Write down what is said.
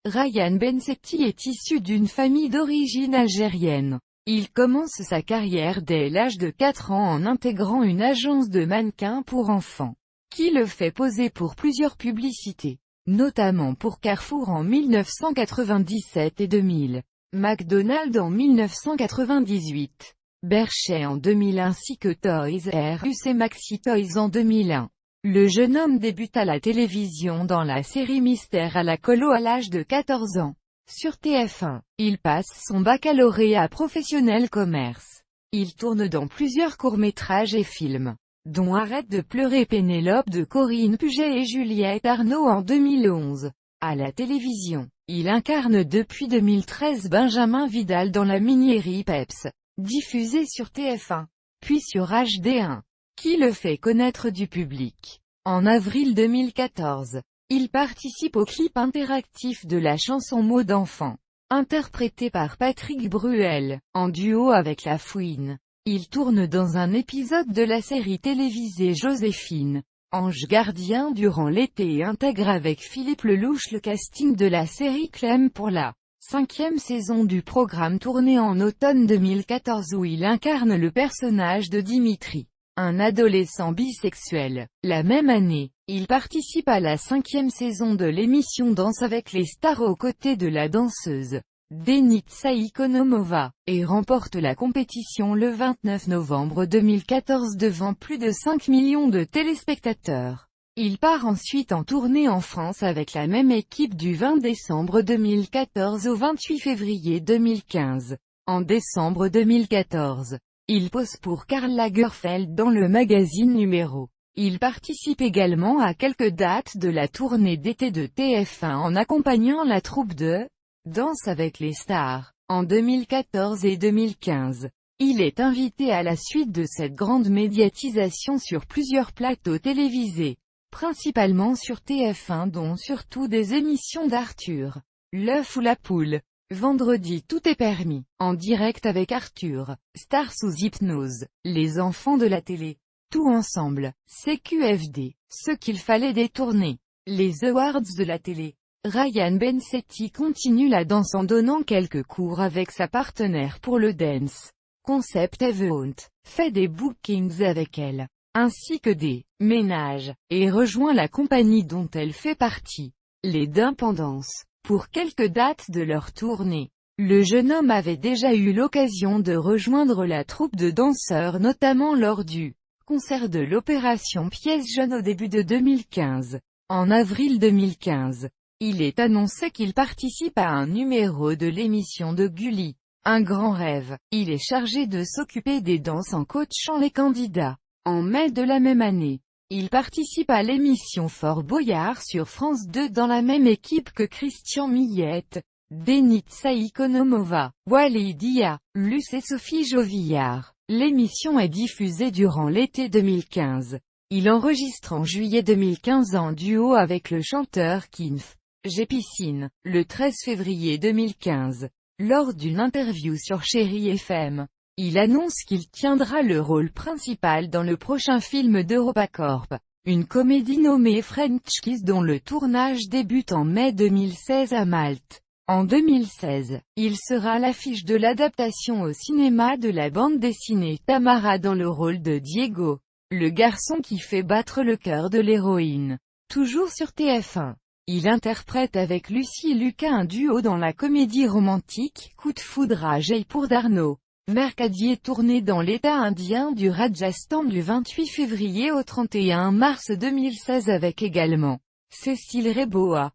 Ryan Bensetti est issu d'une famille d'origine algérienne. Il commence sa carrière dès l'âge de 4 ans en intégrant une agence de mannequins pour enfants, qui le fait poser pour plusieurs publicités, notamment pour Carrefour en 1997 et 2000, McDonald's en 1998, Berchet en 2000 ainsi que Toys R Us et Maxi Toys en 2001. Le jeune homme débute à la télévision dans la série Mystère à la colo à l'âge de 14 ans. Sur TF1, il passe son baccalauréat professionnel commerce. Il tourne dans plusieurs courts-métrages et films, dont Arrête de pleurer Pénélope de Corinne Puget et Juliette Arnaud en 2011. À la télévision, il incarne depuis 2013 Benjamin Vidal dans la mini-série Peps, diffusée sur TF1, puis sur HD1, qui le fait connaître du public. En avril 2014, il participe au clip interactif de la chanson Mots d'enfant, interprété par Patrick Bruel, en duo avec La Fouine. Il tourne dans un épisode de la série télévisée Joséphine, Ange gardien durant l'été et intègre avec Philippe Lelouch le casting de la série Clem pour la 5e saison du programme tourné en automne 2014 où il incarne le personnage de Dimitri, un adolescent bisexuel. La même année, il participe à la 5e saison de l'émission Danse avec les stars aux côtés de la danseuse Denitsa Ikonomova, et remporte la compétition le 29 novembre 2014 devant plus de 5 millions de téléspectateurs. Il part ensuite en tournée en France avec la même équipe du 20 décembre 2014 au 28 février 2015. En décembre 2014, il pose pour Karl Lagerfeld dans le magazine Numéro. Il participe également à quelques dates de la tournée d'été de TF1 en accompagnant la troupe de Danse avec les stars, en 2014 et 2015. Il est invité à la suite de cette grande médiatisation sur plusieurs plateaux télévisés, principalement sur TF1 dont surtout des émissions d'Arthur, L'œuf ou la poule, Vendredi tout est permis, en direct avec Arthur, Star sous hypnose, Les enfants de la télé, Tout ensemble, CQFD, Ce qu'il fallait détourner, les Awards de la télé. Ryan Bensetti continue la danse en donnant quelques cours avec sa partenaire pour le dance concept Event, fait des bookings avec elle, ainsi que des ménages, et rejoint la compagnie dont elle fait partie, les Dindependance, pour quelques dates de leur tournée. Le jeune homme avait déjà eu l'occasion de rejoindre la troupe de danseurs notamment lors du concert de l'Opération Pièce Jeune au début de 2015. En avril 2015, il est annoncé qu'il participe à un numéro de l'émission de Gulli, Un grand rêve. Il est chargé de s'occuper des danses en coachant les candidats. En mai de la même année, il participe à l'émission Fort Boyard sur France 2 dans la même équipe que Christian Millette, Denitsa Ikonomova, Walid Dia, Luce et Sophie Jovillard. L'émission est diffusée durant l'été 2015. Il enregistre en juillet 2015 en duo avec le chanteur Kinf. J'ai piscine, le 13 février 2015. Lors d'une interview sur Chérie FM, il annonce qu'il tiendra le rôle principal dans le prochain film d'EuropaCorp, une comédie nommée French Kiss dont le tournage débute en mai 2016 à Malte. En 2016, il sera à l'affiche de l'adaptation au cinéma de la bande dessinée Tamara dans le rôle de Diego, le garçon qui fait battre le cœur de l'héroïne. Toujours sur TF1. Il interprète avec Lucie Lucas un duo dans la comédie romantique Coup de foudre à Jaipur d'Arnaud Mercadier tourné dans l'état indien du Rajasthan du 28 février au 31 mars 2016 avec également Cécile Réboa.